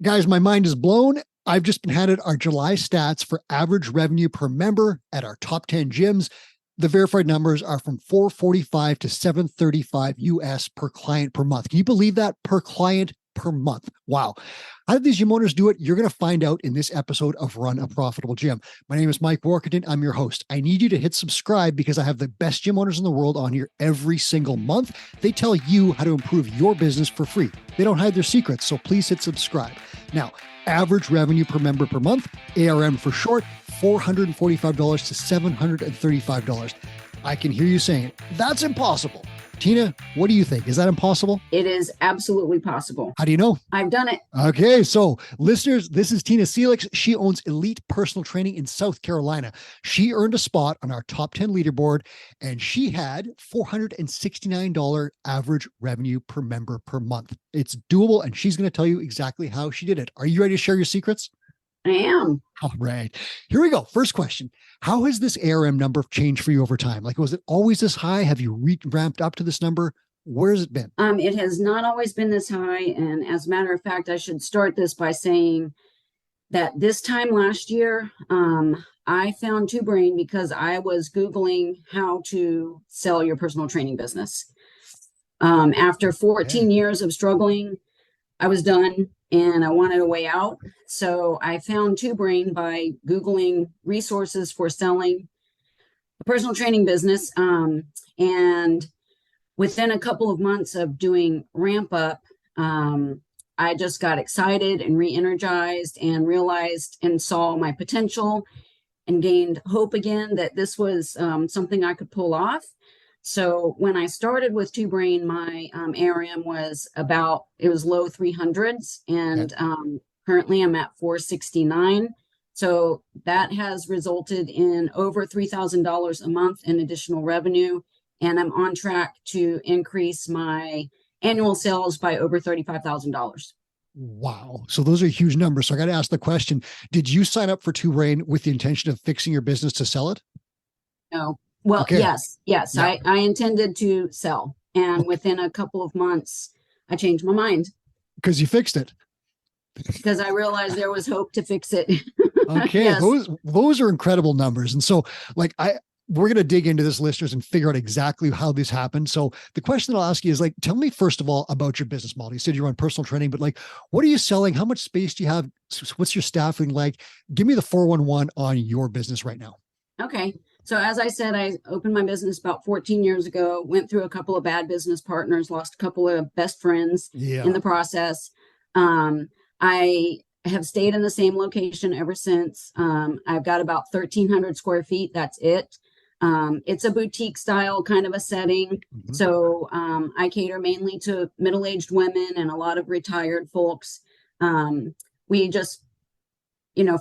Guys, my mind is blown. I've just been handed our July stats for average revenue per member at our top 10 gyms. The verified numbers are from 445 to 735 US per client per month. Can you believe that? Per client per month. Wow. How did these gym owners do it? You're going to find out in this episode of Run a Profitable Gym. My name is Mike Workington. I'm your host. I need you to hit subscribe because I have the best gym owners in the world on here every single month. They tell you how to improve your business for free. They don't hide their secrets, so please hit subscribe. Now, average revenue per member per month, ARM for short, $445 to $735. I can hear you saying, that's impossible. Tina, what do you think? Is that impossible? It is absolutely possible. How do you know? I've done it. Okay, so listeners, this is Tina Selix. She owns Elite Personal Training in South Carolina. She earned a spot on our top 10 leaderboard, and she had $469 average revenue per member per month. It's doable, and she's going to tell you exactly how she did it. Are you ready to share your secrets? I am. All right. Here we go. First question. How has this ARM number changed for you over time? Like, was it always this high? Have you ramped up to this number? Where has it been? It has not always been this high. And as a matter of fact, I should start this by saying that this time last year, I found Two Brain because I was Googling how to sell your personal training business. After 14 years of struggling, I was done and I wanted a way out. So I found Two Brain by Googling resources for selling a personal training business. And within a couple of months of doing ramp up, I just got excited and re-energized and realized and saw my potential and gained hope again that this was something I could pull off. So when I started with Two Brain, my ARM was it was low 300s, and currently I'm at 469. So that has resulted in over $3,000 a month in additional revenue. And I'm on track to increase my annual sales by over $35,000. Wow. So those are huge numbers. So I got to ask the question, did you sign up for Two Brain with the intention of fixing your business to sell it? No. Well, okay. Yes. Yeah. I intended to sell. And within a couple of months, I changed my mind. Because you fixed it. Because I realized there was hope to fix it. Okay. Yes. Those are incredible numbers. And so we're going to dig into this, listeners, and figure out exactly how this happened. So the question that I'll ask you is tell me first of all about your business model. You said you run personal training, but what are you selling? How much space do you have? What's your staffing like? Give me the 411 on your business right now. Okay. So as I said, I opened my business about 14 years ago, went through a couple of bad business partners, lost a couple of best friends in the process. I have stayed in the same location ever since. I've got about 1,300 square feet. That's it. It's a boutique style kind of a setting. Mm-hmm. So I cater mainly to middle-aged women and a lot of retired folks. We just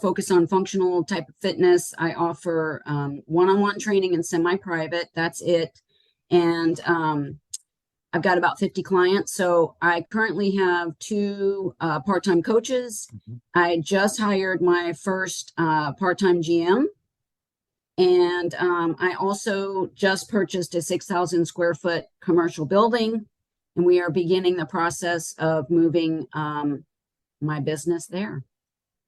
focus on functional type of fitness. I offer one-on-one training and semi-private. That's it. And I've got about 50 clients. So I currently have 2 part-time coaches. Mm-hmm. I just hired my first part-time GM. And I also just purchased a 6,000 square foot commercial building. And we are beginning the process of moving my business there.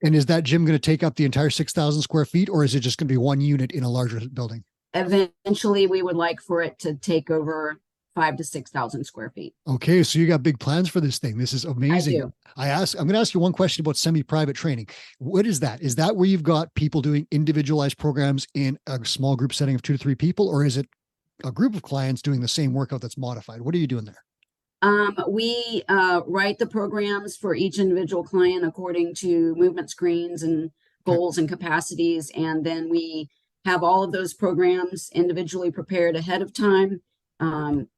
And is that gym going to take up the entire 6,000 square feet, or is it just going to be one unit in a larger building? Eventually, we would like for it to take over 5,000 to 6,000 square feet. Okay. So you got big plans for this thing. This is amazing. I do. I'm going to ask you one question about semi-private training. What is that? Is that where you've got people doing individualized programs in a small group setting of 2 to 3 people, or is it a group of clients doing the same workout that's modified? What are you doing there? We write the programs for each individual client according to movement screens and goals and capacities. And then we have all of those programs individually prepared ahead of time.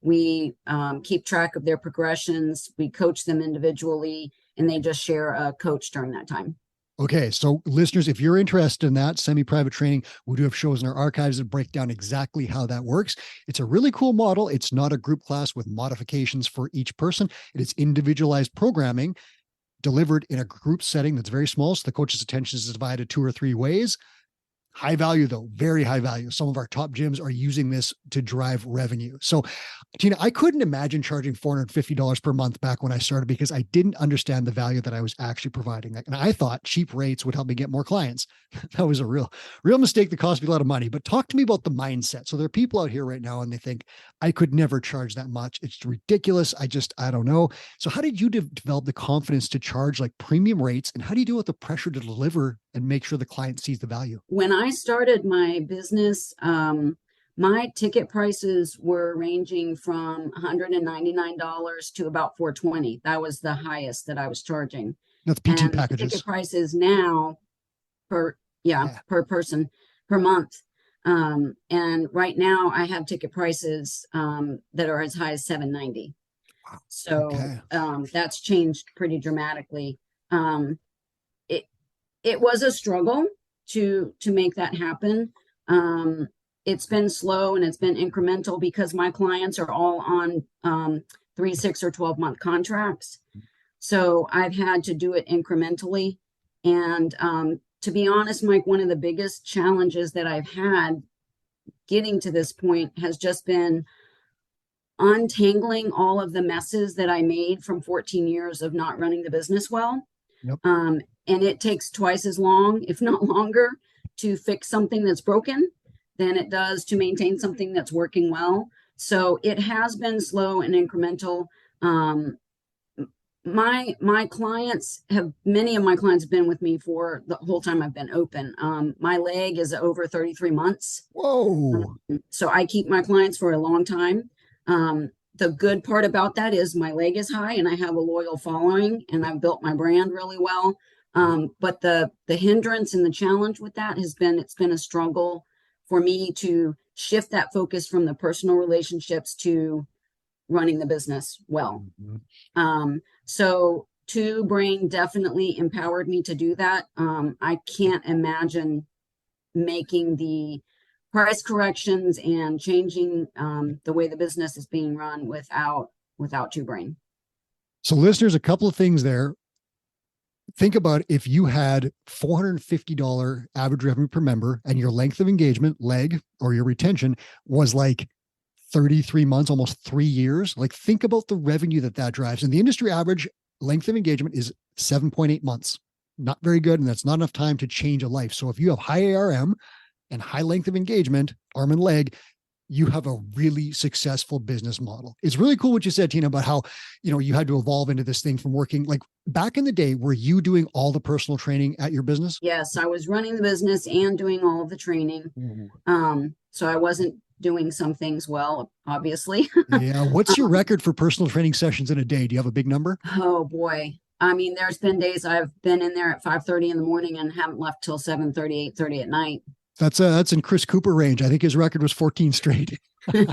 We keep track of their progressions. We coach them individually, and they just share a coach during that time. Okay. So listeners, if you're interested in that semi-private training, we do have shows in our archives that break down exactly how that works. It's a really cool model. It's not a group class with modifications for each person. It is individualized programming delivered in a group setting that's very small. So the coach's attention is divided 2 or 3 ways. High value though, very high value. Some of our top gyms are using this to drive revenue. So Tina, I couldn't imagine charging $450 per month back when I started because I didn't understand the value that I was actually providing. And I thought cheap rates would help me get more clients. That was a real mistake that cost me a lot of money. But talk to me about the mindset. So there are people out here right now and they think I could never charge that much. It's ridiculous. I don't know. So how did you develop the confidence to charge like premium rates? And how do you deal with the pressure to deliver and make sure the client sees the value? When I started my business, my ticket prices were ranging from $199 to about $420. That was the highest that I was charging. That's PT And packages. ticket prices now per person per month. And right now I have ticket prices that are as high as $790. So that's changed pretty dramatically. It was a struggle to make that happen. It's been slow and it's been incremental because my clients are all on 3, 6, or 12-month contracts. So I've had to do it incrementally. And to be honest, Mike, one of the biggest challenges that I've had getting to this point has just been untangling all of the messes that I made from 14 years of not running the business well. Yep. And it takes twice as long, if not longer, to fix something that's broken than it does to maintain something that's working well. So it has been slow and incremental. My clients many of my clients have been with me for the whole time I've been open. My leg is over 33 months. Whoa. So I keep my clients for a long time. The good part about that is my leg is high and I have a loyal following and I've built my brand really well. But the hindrance and the challenge with that it's been a struggle for me to shift that focus from the personal relationships to running the business well. Mm-hmm. So Two Brain definitely empowered me to do that. I can't imagine making the price corrections and changing the way the business is being run without Two Brain. So listeners, a couple of things there. Think about if you had $450 average revenue per member and your length of engagement, leg, or your retention was like 33 months, almost 3 years. Like think about the revenue that drives. And the industry average length of engagement is 7.8 months. Not very good. And that's not enough time to change a life. So if you have high ARM and high length of engagement, arm and leg, you have a really successful business model. It's really cool what you said, Tina, about how, you had to evolve into this thing from working like back in the day. Were you doing all the personal training at your business? Yes, I was running the business and doing all of the training. Mm-hmm. So I wasn't doing some things well, obviously. Yeah. What's your record for personal training sessions in a day? Do you have a big number? Oh boy. I mean, there's been days I've been in there at 5:30 in the morning and haven't left till 7:30, 8:30 at night. That's in Chris Cooper range. I think his record was 14 straight. And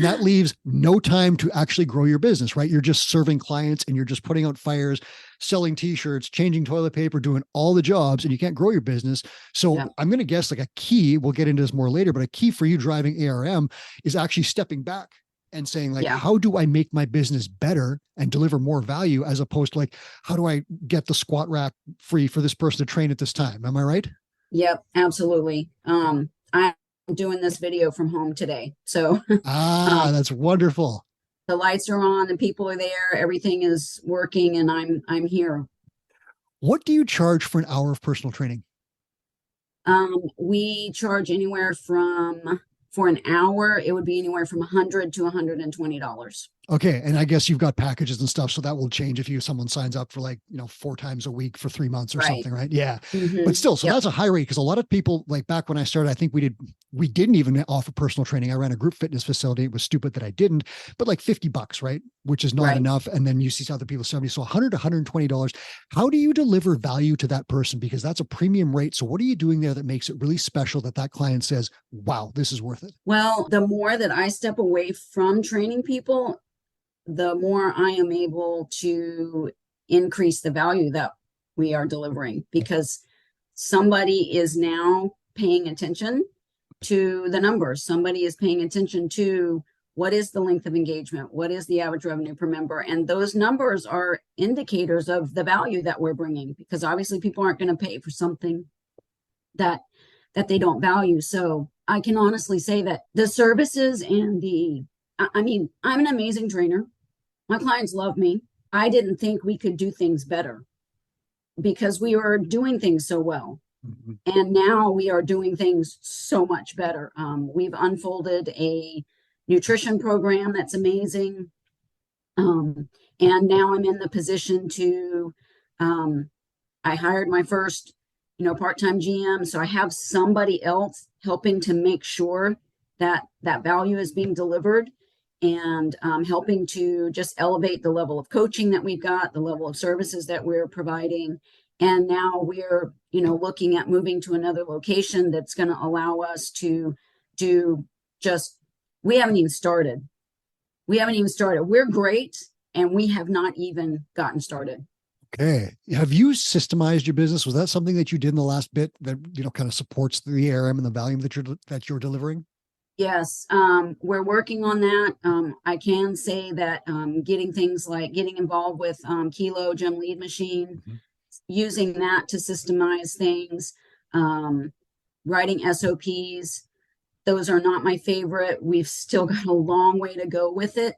that leaves no time to actually grow your business, right? You're just serving clients and you're just putting out fires, selling t-shirts, changing toilet paper, doing all the jobs, and you can't grow your business. So I'm going to guess like a key, we'll get into this more later, but a key for you driving ARM is actually stepping back and saying like, how do I make my business better and deliver more value as opposed to like, how do I get the squat rack free for this person to train at this time? Am I right? Yep, absolutely. I'm doing this video from home today. So that's wonderful. The lights are on, the people are there, everything is working, and I'm here. What do you charge for an hour of personal training? We charge anywhere from, for an hour, it would be anywhere from $100 to $120. Okay. And I guess you've got packages and stuff. So that will change if someone signs up for like, 4 times a week for 3 months or something, right? Yeah. Mm-hmm. But still, so that's a high rate because a lot of people like back when I started, I think we didn't even offer personal training. I ran a group fitness facility. It was stupid that I didn't, but like $50, right? Which is not enough. And then you see other people 70. So $100 to $120. How do you deliver value to that person? Because that's a premium rate. So what are you doing there that makes it really special that client says, wow, this is worth it? Well, the more that I step away from training people, the more I am able to increase the value that we are delivering because somebody is now paying attention to the numbers. Somebody is paying attention to what is the length of engagement, what is the average revenue per member. And those numbers are indicators of the value that we're bringing because obviously people aren't going to pay for something that they don't value. So I can honestly say that the services and I mean, I'm an amazing trainer. My clients love me. I didn't think we could do things better because we were doing things so well. Mm-hmm. And now we are doing things so much better. We've unfolded a nutrition program that's amazing. And now I'm in the position to, I hired my first, part-time GM. So I have somebody else helping to make sure that that value is being delivered, and helping to just elevate the level of coaching that we've got, the level of services that we're providing. And now we're, looking at moving to another location that's going to allow us to do we haven't even started. We're great, and we have not even gotten started. Okay. Have you systemized your business? Was that something that you did in the last bit that, kind of supports the ARM and the value that you're delivering? Yes, we're working on that. I can say that getting things like getting involved with Kilo Gym Lead Machine, Mm-hmm. using that to systemize things, writing SOPs. Those are not my favorite. We've still got a long way to go with it.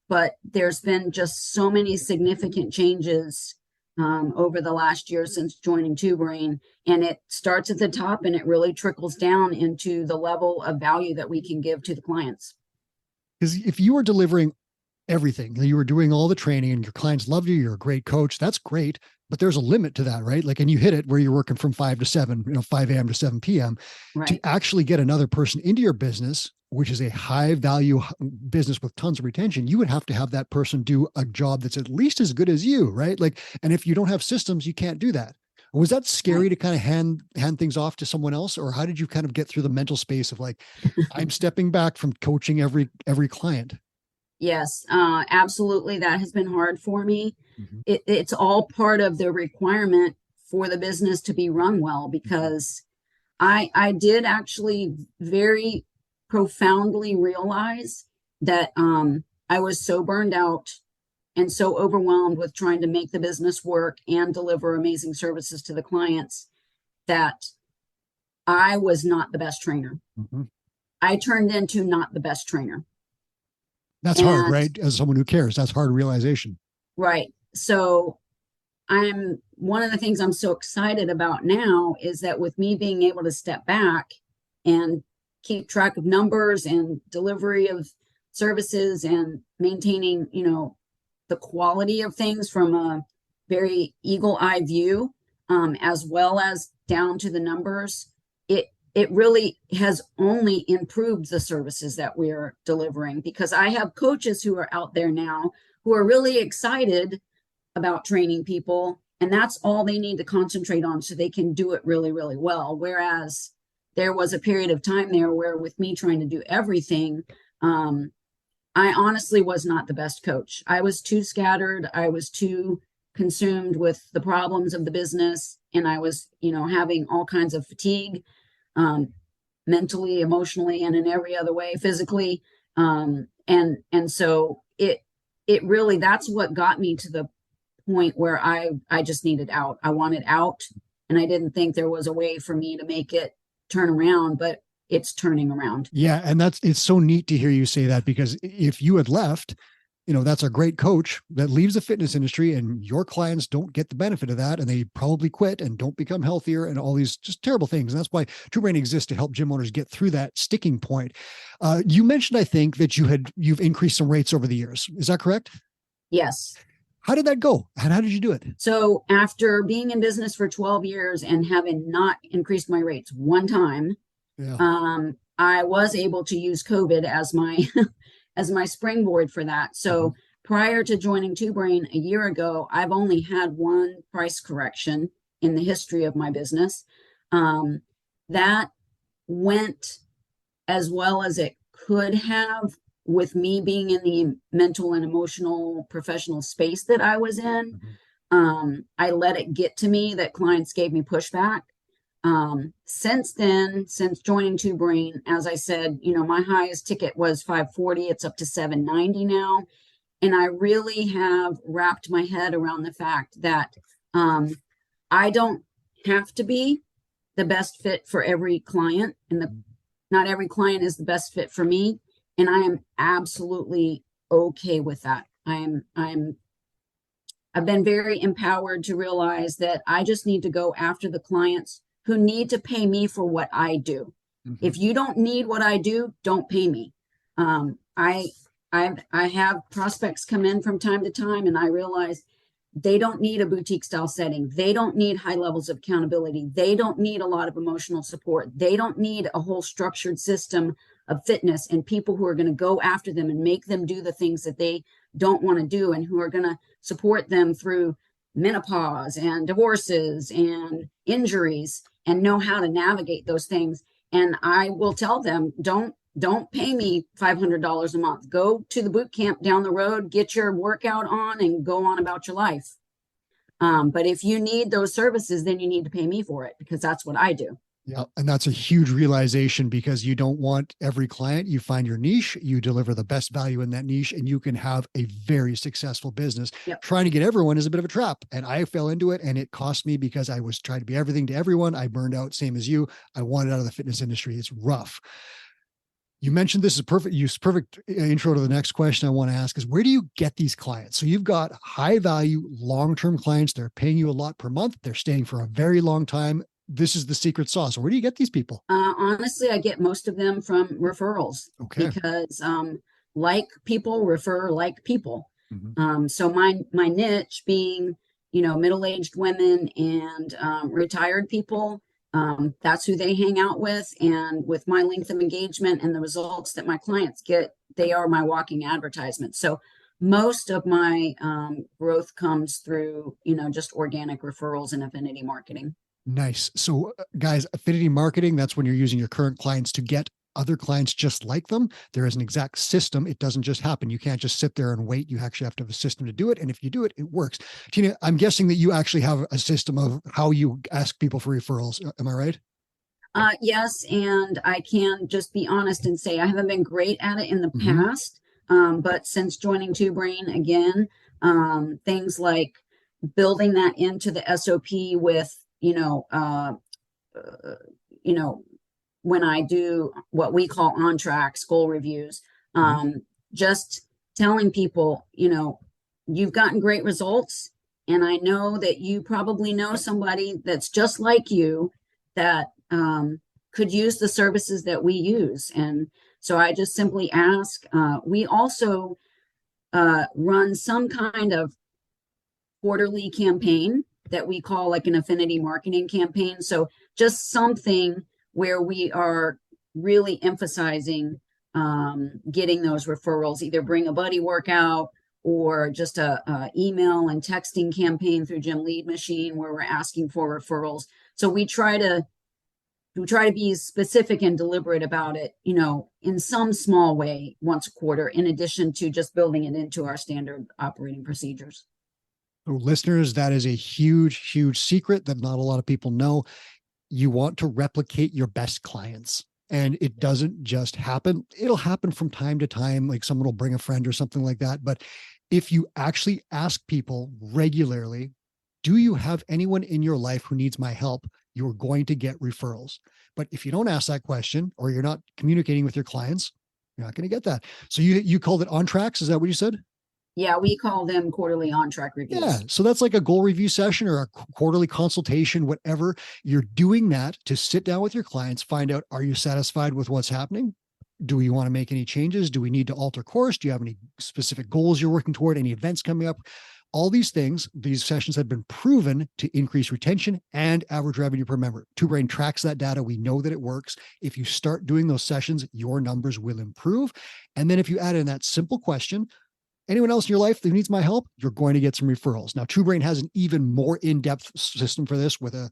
But there's been just so many significant changes over the last year since joining Two Brain, and it starts at the top and it really trickles down into the level of value that we can give to the clients. Because if you were delivering everything, you were doing all the training and your clients loved you, you're a great coach, that's great, but there's a limit to that, right? Like, and you hit it where you're working from 5 to 7, 5 a.m. to 7 p.m. Right. To actually get another person into your business, which is a high value business with tons of retention, you would have to have that person do a job that's at least as good as you, right? Like, and if you don't have systems, you can't do that. Was that scary to kind of hand things off to someone else? Or how did you kind of get through the mental space of like, I'm stepping back from coaching every client? Yes, absolutely. That has been hard for me. Mm-hmm. It's all part of the requirement for the business to be run well, because I did actually very profoundly realize that I was so burned out and so overwhelmed with trying to make the business work and deliver amazing services to the clients that I was not the best trainer. Mm-hmm. I turned into not the best trainer. That's hard, right? As someone who cares, that's hard realization. Right. So one of the things I'm so excited about now is that with me being able to step back and keep track of numbers and delivery of services and maintaining, the quality of things from a very eagle eye view, as well as down to the numbers, it really has only improved the services that we're delivering, because I have coaches who are out there now who are really excited about training people, and that's all they need to concentrate on so they can do it really, really well. Whereas there was a period of time there where with me trying to do everything, I honestly was not the best coach. I was too scattered. I was too consumed with the problems of the business, and I was, having all kinds of fatigue, mentally, emotionally, and in every other way, physically. And so it really, that's what got me to the point where I just needed out. I wanted out, and I didn't think there was a way for me to make it turn around, but it's turning around. Yeah. And it's so neat to hear you say that, because if you had left, that's a great coach that leaves the fitness industry, and your clients don't get the benefit of that. And they probably quit and don't become healthier and all these just terrible things. And that's why Two Brain exists, to help gym owners get through that sticking point. You mentioned, I think, that you've increased some rates over the years. Is that correct? Yes. How did that go? And how did you do it? So after being in business for 12 years and having not increased my rates one time, I was able to use COVID as my as my springboard for that. So prior to joining Two Brain a year ago, I've only had one price correction in the history of my business. That went as well as it could have, with me being in the mental and emotional professional space that I was in. I let it get to me that clients gave me pushback. Since then, since joining Two Brain, as I said, my highest ticket was $540. It's up to $790 now. And I really have wrapped my head around the fact that I don't have to be the best fit for every client, and not every client is the best fit for me. And I am absolutely okay with that. I've been very empowered to realize that I just need to go after the clients who need to pay me for what I do. Mm-hmm. If you don't need what I do, don't pay me. I have prospects come in from time to time, and I realize they don't need a boutique style setting. They don't need high levels of accountability. They don't need a lot of emotional support. They don't need a whole structured system of fitness and people who are going to go after them and make them do the things that they don't want to do, and who are going to support them through menopause and divorces and injuries and know how to navigate those things. And I will tell them, don't pay me $500 a month. Go to the boot camp down the road, get your workout on, and go on about your life. But if you need those services, then you need to pay me for it, because that's what I do. Yeah. And that's a huge realization, because you don't want every client. You find your niche, you deliver the best value in that niche, and you can have a very successful business. Yep. Trying to get everyone is a bit of a trap. And I fell into it, and it cost me because I was trying to be everything to everyone. I burned out, same as you. I wanted out of the fitness industry. It's rough. You mentioned this is perfect intro to the next question I want to ask is, where do you get these clients? So you've got high value, long-term clients. They're paying you a lot per month. They're staying for a very long time. This is the secret sauce. Where do you get these people? Honestly, I get most of them from referrals. Okay. Because like people refer like people. Mm-hmm. So my niche being, middle-aged women and retired people, that's who they hang out with. And with my length of engagement and the results that my clients get, they are my walking advertisement. So most of my growth comes through, just organic referrals and affinity marketing. Nice. So guys, affinity marketing, that's when you're using your current clients to get other clients just like them. There is an exact system. It doesn't just happen. You can't just sit there and wait. You actually have to have a system to do it. And if you do it, it works. Tina, I'm guessing that you actually have a system of how you ask people for referrals. Am I right? Yes. And I can just be honest and say I haven't been great at it in the Mm-hmm. past. But since joining Two Brain again, things like building that into the SOP with, when I do what we call on tracks, goal reviews, just telling people, you've gotten great results. And I know that you probably know somebody that's just like you that could use the services that we use. And so I just simply ask. We also run some kind of quarterly campaign that we call like an affinity marketing campaign. So just something where we are really emphasizing getting those referrals, either bring a buddy workout or just a email and texting campaign through Gym Lead Machine where we're asking for referrals. So we try to be specific and deliberate about it, in some small way once a quarter, in addition to just building it into our standard operating procedures. So listeners, that is a huge, huge secret that not a lot of people know. You want to replicate your best clients. And it doesn't just happen. It'll happen from time to time, like someone will bring a friend or something like that. But if you actually ask people regularly, do you have anyone in your life who needs my help? You're going to get referrals. But if you don't ask that question, or you're not communicating with your clients, you're not going to get that. So you called it on tracks. Is that what you said? Yeah, we call them quarterly on-track reviews. Yeah. So that's like a goal review session or a quarterly consultation, whatever. You're doing that to sit down with your clients, find out, are you satisfied with what's happening? Do we want to make any changes? Do we need to alter course? Do you have any specific goals you're working toward? Any events coming up? All these things, these sessions have been proven to increase retention and average revenue per member. Two Brain tracks that data. We know that it works. If you start doing those sessions, your numbers will improve. And then if you add in that simple question, anyone else in your life that needs my help, you're going to get some referrals. Now, Two Brain has an even more in-depth system for this with a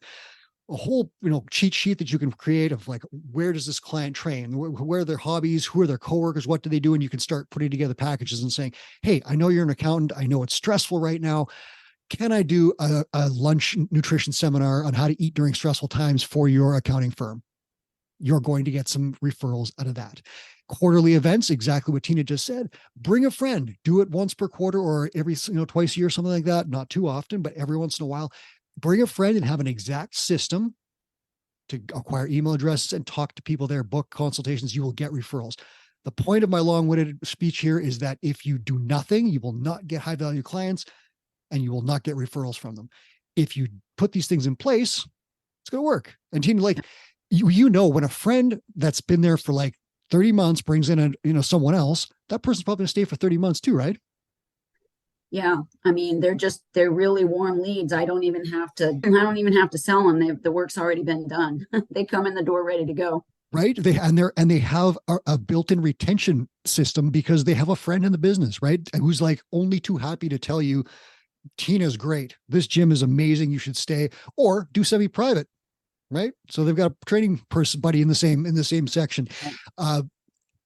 whole, cheat sheet that you can create of like, where does this client train? Where are their hobbies? Who are their coworkers? What do they do? And you can start putting together packages and saying, hey, I know you're an accountant. I know it's stressful right now. Can I do a lunch nutrition seminar on how to eat during stressful times for your accounting firm? You're going to get some referrals out of that. Quarterly events, exactly what Tina just said. Bring a friend, do it once per quarter or every, twice a year, something like that. Not too often, but every once in a while. Bring a friend and have an exact system to acquire email addresses and talk to people there, book consultations, you will get referrals. The point of my long-winded speech here is that if you do nothing, you will not get high-value clients and you will not get referrals from them. If you put these things in place, it's going to work. And Tina, like, you know, when a friend that's been there for like 30 months brings in someone else, that person's probably going to stay for 30 months too, right? Yeah. I mean, they're really warm leads. I don't even have to sell them. The work's already been done. They come in the door ready to go. Right. They have a built-in retention system because they have a friend in the business, right? Who's like only too happy to tell you, Tina's great. This gym is amazing. You should stay, or do semi-private. Right. So they've got a training person buddy in the same section.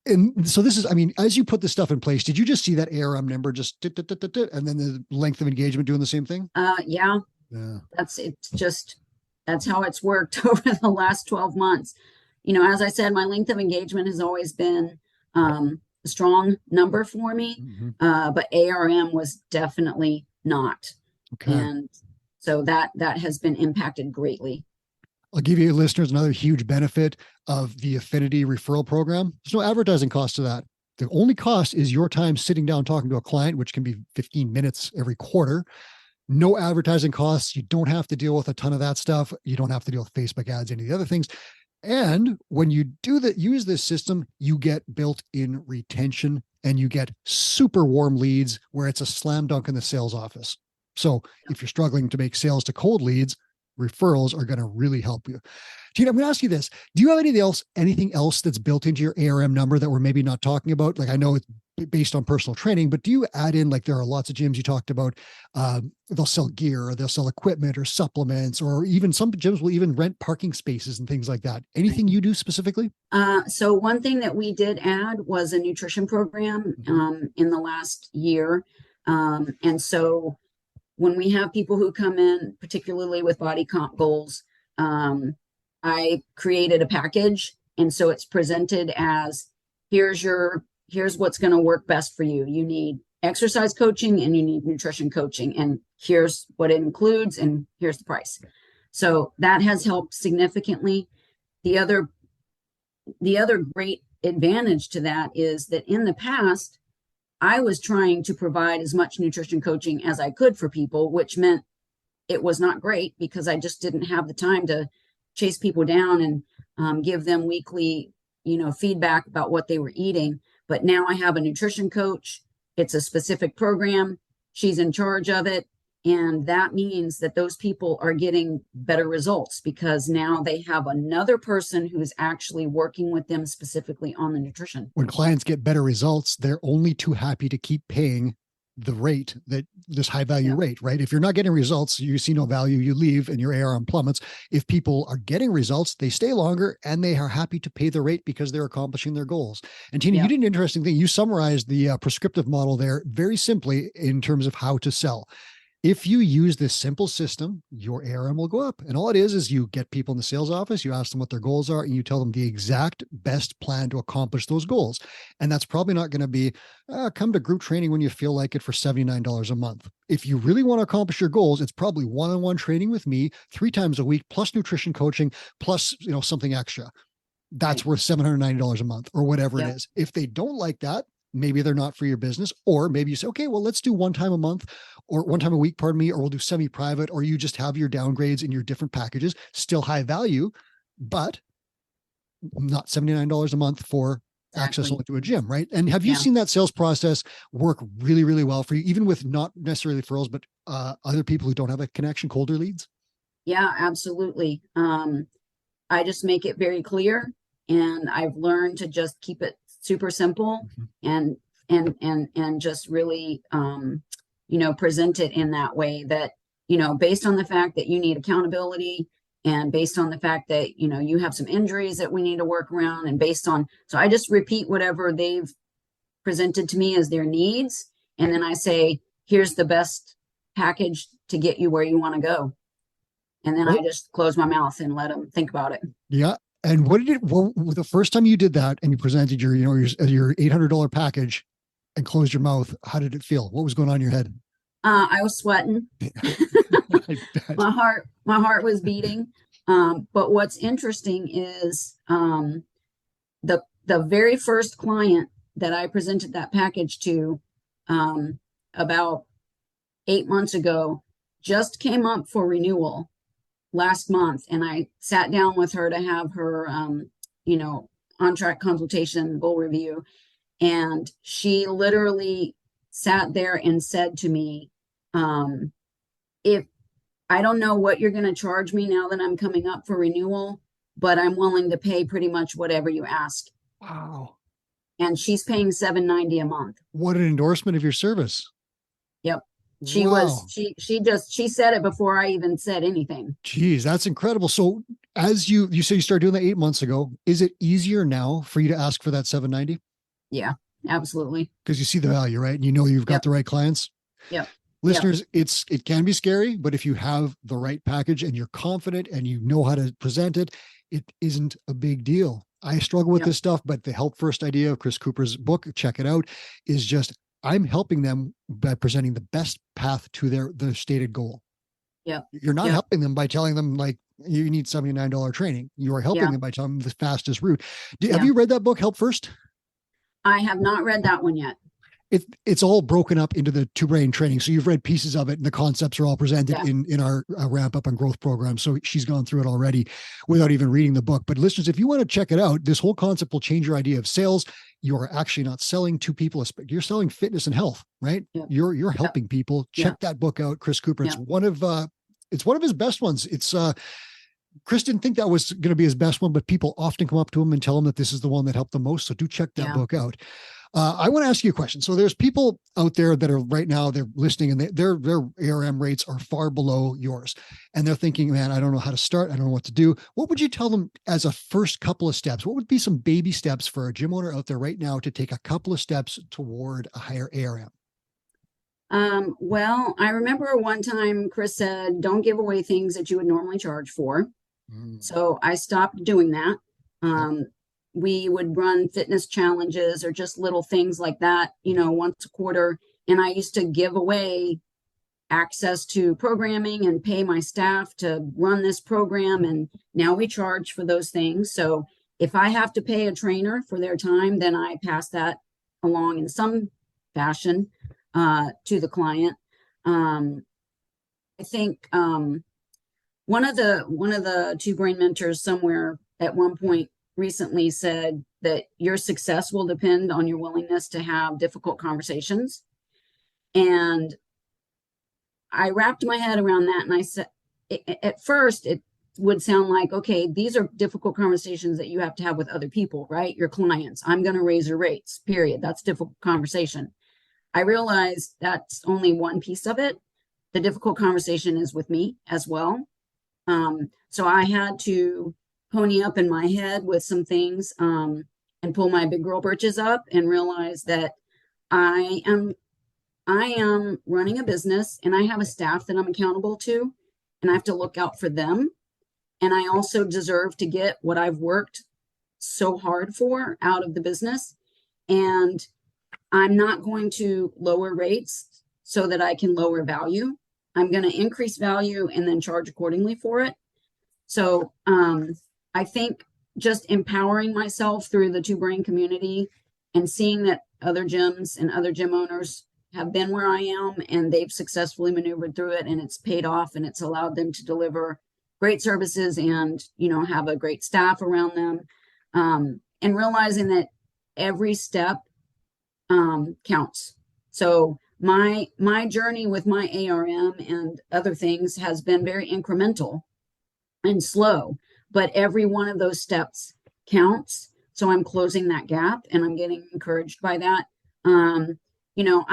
And so this is, I mean, as you put this stuff in place, did you just see that ARM number just and then the length of engagement doing the same thing? Yeah. That's how it's worked over the last 12 months. You know, as I said, my length of engagement has always been a strong number for me, but ARM was definitely not. Okay. And so that has been impacted greatly. I'll give you listeners another huge benefit of the Affinity referral program. There's no advertising cost to that. The only cost is your time sitting down talking to a client, which can be 15 minutes every quarter. No advertising costs. You don't have to deal with a ton of that stuff. You don't have to deal with Facebook ads, any of the other things. And when you use this system, you get built-in retention and you get super warm leads where it's a slam dunk in the sales office. So if you're struggling to make sales to cold leads, referrals are going to really help you. Tina, I'm going to ask you this. Do you have anything else that's built into your ARM number that we're maybe not talking about? Like, I know it's based on personal training, but do you add in, like, there are lots of gyms you talked about, they'll sell gear or they'll sell equipment or supplements, or even some gyms will even rent parking spaces and things like that. Anything you do specifically? So one thing that we did add was a nutrition program in the last year. And so when we have people who come in, particularly with body comp goals, I created a package. And so it's presented as, here's what's going to work best for you. You need exercise coaching and you need nutrition coaching. And here's what it includes and here's the price. So that has helped significantly. The other great advantage to that is that in the past, I was trying to provide as much nutrition coaching as I could for people, which meant it was not great because I just didn't have the time to chase people down and give them weekly, feedback about what they were eating. But now I have a nutrition coach. It's a specific program. She's in charge of it. And that means that those people are getting better results because now they have another person who is actually working with them specifically on the nutrition. When clients get better results, they're only too happy to keep paying the rate, that this high value rate, right? If you're not getting results, you see no value, you leave and your ARM plummets. If people are getting results, they stay longer and they are happy to pay the rate because they're accomplishing their goals. And Tina, you did an interesting thing. You summarized the prescriptive model there very simply in terms of how to sell. If you use this simple system, your ARM will go up. And all it is you get people in the sales office, you ask them what their goals are, and you tell them the exact best plan to accomplish those goals. And that's probably not going to be, come to group training when you feel like it for $79 a month. If you really want to accomplish your goals, it's probably one-on-one training with me 3 times a week, plus nutrition coaching, plus something extra. That's worth $790 a month or whatever it is. If they don't like that, maybe they're not for your business, or maybe you say, okay, well, let's do one time a month or one time a week, or we'll do semi-private, or you just have your downgrades in your different packages, still high value, but not $79 a month for access only to a gym, right? And have you seen that sales process work really, really well for you, even with not necessarily referrals, but other people who don't have a connection, colder leads? Yeah, absolutely. I just make it very clear, and I've learned to just keep it super simple and just really, present it in that way that, based on the fact that you need accountability and based on the fact that, you have some injuries that we need to work around and so I just repeat whatever they've presented to me as their needs. And then I say, here's the best package to get you where you want to go. And then I just close my mouth and let them think about it. Yeah. And the first time you did that and you presented your $800 package and closed your mouth, how did it feel? What was going on in your head? I was sweating. My heart was beating. But what's interesting is the very first client that I presented that package to about 8 months ago just came up for renewal last month, and I sat down with her to have her on-track consultation, goal review, and she literally sat there and said to me, if I don't know what you're going to charge me now that I'm coming up for renewal, but I'm willing to pay pretty much whatever you ask. Wow. And she's paying $790 a month. What an endorsement of your service. Yep. Wow. She said it before I even said anything. Geez, that's incredible. So as you say you started doing that 8 months ago, is it easier now for you to ask for that 790? Yeah, absolutely. Because you see the value, right? And you know you've got the right clients. Yep. Listeners, it can be scary, but if you have the right package and you're confident and you know how to present it, it isn't a big deal. I struggle with this stuff, but the Help First idea of Chris Cooper's book, check it out, is just I'm helping them by presenting the best path to their stated goal. Yeah. You're not helping them by telling them like you need $79 training. You are helping them by telling them the fastest route. Have you read that book, Help First? I have not read that one yet. It's all broken up into the two brain training. So you've read pieces of it and the concepts are all presented in our ramp up and growth program. So she's gone through it already without even reading the book. But listeners, if you want to check it out, this whole concept will change your idea of sales. You are actually not selling to people. You're selling fitness and health, right? Yep. You're helping people. Check that book out, Chris Cooper. It's one of his best ones. Chris didn't think that was going to be his best one, but people often come up to him and tell him that this is the one that helped the most. So do check that book out. I want to ask you a question. So there's people out there that are right now, they're listening and their ARM rates are far below yours. And they're thinking, man, I don't know how to start. I don't know what to do. What would you tell them as a first couple of steps? What would be some baby steps for a gym owner out there right now to take a couple of steps toward a higher ARM? Well, I remember one time Chris said, don't give away things that you would normally charge for. So I stopped doing that. We would run fitness challenges or just little things like that, once a quarter. And I used to give away access to programming and pay my staff to run this program. And now we charge for those things. So if I have to pay a trainer for their time, then I pass that along in some fashion to the client. I think one of the two brain mentors somewhere at one point recently said that your success will depend on your willingness to have difficult conversations. And I wrapped my head around that. And I said, at first it would sound like, okay, these are difficult conversations that you have to have with other people, right? Your clients. I'm going to raise your rates, period. That's difficult conversation. I realized that's only one piece of it. The difficult conversation is with me as well. So I had to pony up in my head with some things and pull my big girl britches up and realize that I am running a business and I have a staff that I'm accountable to, and I have to look out for them. And I also deserve to get what I've worked so hard for out of the business. And I'm not going to lower rates so that I can lower value. I'm going to increase value and then charge accordingly for it. So I think just empowering myself through the two brain community and seeing that other gyms and other gym owners have been where I am and they've successfully maneuvered through it and it's paid off and it's allowed them to deliver great services and, have a great staff around them. And realizing that every step counts. So my journey with my ARM and other things has been very incremental and slow, but every one of those steps counts. So I'm closing that gap and I'm getting encouraged by that.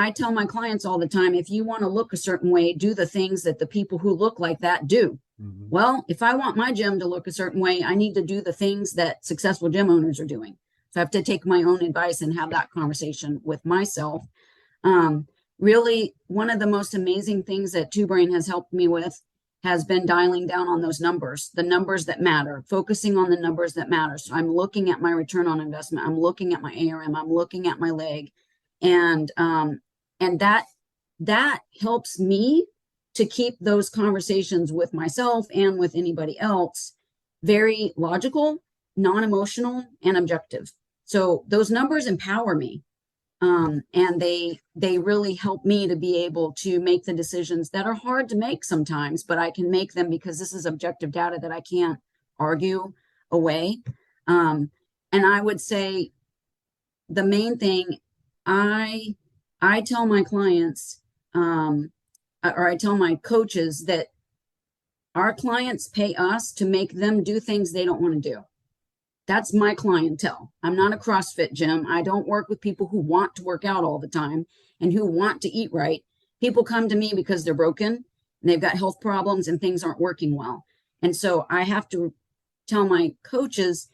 I tell my clients all the time, if you want to look a certain way, do the things that the people who look like that do. Mm-hmm. Well, if I want my gym to look a certain way, I need to do the things that successful gym owners are doing. So I have to take my own advice and have that conversation with myself. Really, one of the most amazing things that Two Brain has helped me with has been dialing down on those numbers, the numbers that matter, focusing on the numbers that matter. So I'm looking at my return on investment. I'm looking at my ARM. I'm looking at my leg. And that helps me to keep those conversations with myself and with anybody else very logical, non-emotional, and objective. So those numbers empower me. And they really help me to be able to make the decisions that are hard to make sometimes, but I can make them because this is objective data that I can't argue away. And I would say the main thing I tell my clients, or I tell my coaches that our clients pay us to make them do things they don't want to do. That's my clientele. I'm not a CrossFit gym. I don't work with people who want to work out all the time and who want to eat right. People come to me because they're broken and they've got health problems and things aren't working well. And so I have to tell my coaches,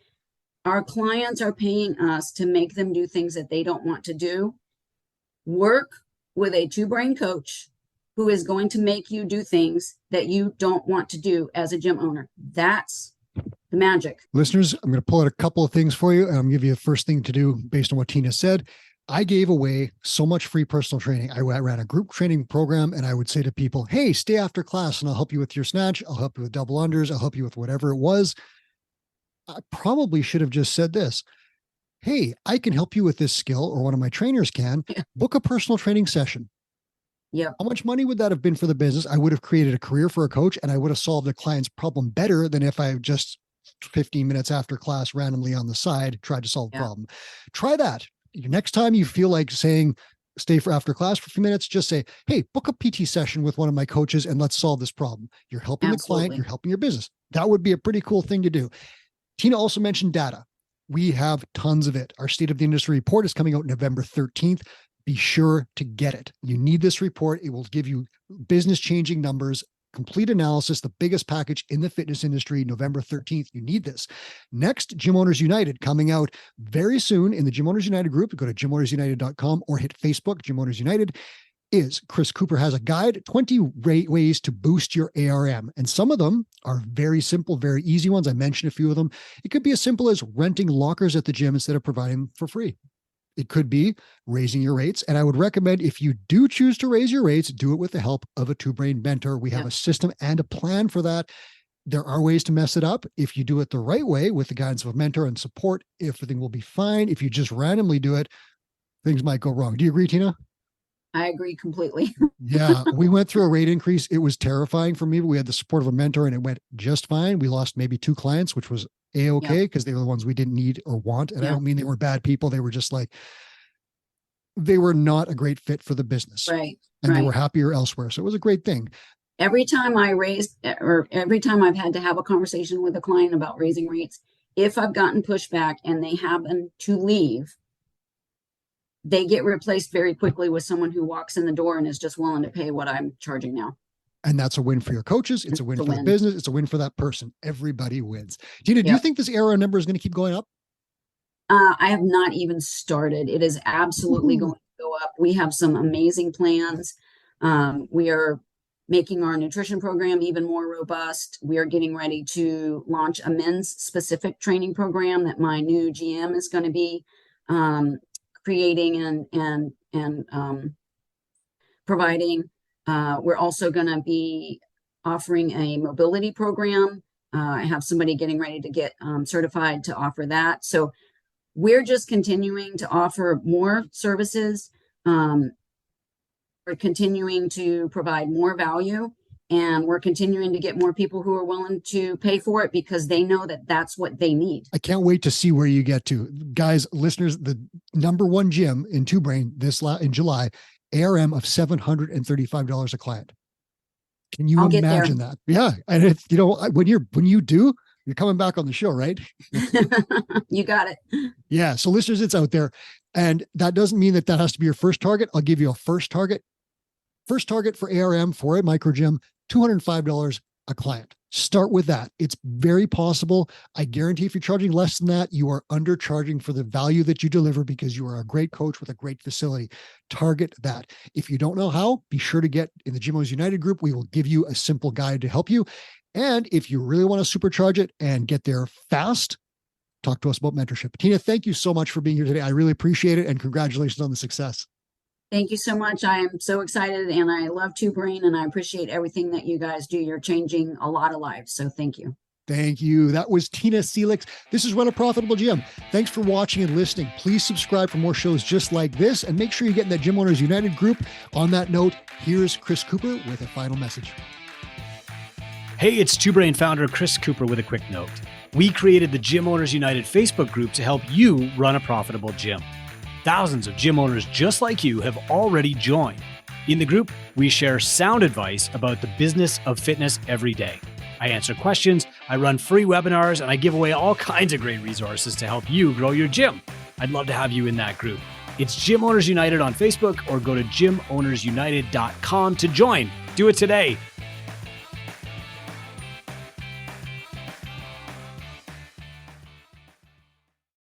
our clients are paying us to make them do things that they don't want to do. Work with a two-brain coach who is going to make you do things that you don't want to do as a gym owner. That's the magic. Listeners, I'm going to pull out a couple of things for you, and I'm going to give you the first thing to do based on what Tina said. I gave away so much free personal training. I ran a group training program, and I would say to people, hey, stay after class and I'll help you with your snatch. I'll help you with double unders. I'll help you with whatever it was. I probably should have just said this. Hey, I can help you with this skill, or one of my trainers can. Book a personal training session. Yeah. How much money would that have been for the business? I would have created a career for a coach, and I would have solved a client's problem better than if I just 15 minutes after class randomly on the side tried to solve a problem. Try that. Next time you feel like saying, stay for after class for a few minutes, just say, hey, book a PT session with one of my coaches and let's solve this problem. You're helping the client, you're helping your business. That would be a pretty cool thing to do. Tina also mentioned data. We have tons of it. Our State of the Industry report is coming out November 13th. Be sure to get it. You need this report. It will give you business changing numbers, complete analysis, the biggest package in the fitness industry, November 13th. You need this. Next, Gym Owners United coming out very soon in the Gym Owners United group. Go to gymownersunited.com or hit Facebook, Gym Owners United. Is Chris Cooper has a guide, 20 ways to boost your ARM. And some of them are very simple, very easy ones. I mentioned a few of them. It could be as simple as renting lockers at the gym instead of providing them for free. It could be raising your rates. And I would recommend, if you do choose to raise your rates, do it with the help of a two-brain mentor. We have a system and a plan for that. There are ways to mess it up. If you do it the right way with the guidance of a mentor and support, everything will be fine. If you just randomly do it, things might go wrong. Do you agree, Tina? I agree completely. Yeah, we went through a rate increase. It was terrifying for me, but we had the support of a mentor and it went just fine. We lost maybe 2 clients, which was A-okay because they were the ones we didn't need or want. And I don't mean they were bad people. They were just like, they were not a great fit for the business. Right. And they were happier elsewhere. So it was a great thing. Every time I raised, or every time I've had to have a conversation with a client about raising rates, if I've gotten pushback and they happen to leave, they get replaced very quickly with someone who walks in the door and is just willing to pay what I'm charging now. And that's a win for your coaches. It's a win for the business. It's a win for that person. Everybody wins. Tina, do you think this ARR number is going to keep going up? I have not even started. It is absolutely going to go up. We have some amazing plans. We are making our nutrition program even more robust. We are getting ready to launch a men's specific training program that my new GM is going to be creating and providing. We're also going to be offering a mobility program. I have somebody getting ready to get certified to offer that. So we're just continuing to offer more services. We're continuing to provide more value, and we're continuing to get more people who are willing to pay for it because they know that that's what they need. I can't wait to see where you get to. Guys, listeners, the #1 gym in Two Brain in July, ARM of $735 a client. Can you imagine that? Yeah. And it's, when you do, you're coming back on the show, right? You got it. Yeah. So listeners, it's out there. And that doesn't mean that has to be your first target. I'll give you a first target. First target for ARM for a micro gym, $205 a client. Start with that. It's very possible. I guarantee if you're charging less than that, you are undercharging for the value that you deliver because you are a great coach with a great facility. Target that. If you don't know how, be sure to get in the Gym Owners United group. We will give you a simple guide to help you. And if you really want to supercharge it and get there fast, talk to us about mentorship. Tina, thank you so much for being here today. I really appreciate it. And congratulations on the success. Thank you so much. I am so excited and I love Two Brain and I appreciate everything that you guys do. You're changing a lot of lives. So thank you. Thank you. That was Tina Selix. This is Run a Profitable Gym. Thanks for watching and listening. Please subscribe for more shows just like this, and make sure you get in that Gym Owners United group. On that note, here's Chris Cooper with a final message. Hey, it's Two Brain founder Chris Cooper with a quick note. We created the Gym Owners United Facebook group to help you run a profitable gym. Thousands of gym owners just like you have already joined. In the group, we share sound advice about the business of fitness every day. I answer questions, I run free webinars, and I give away all kinds of great resources to help you grow your gym. I'd love to have you in that group. It's Gym Owners United on Facebook, or go to gymownersunited.com to join. Do it today.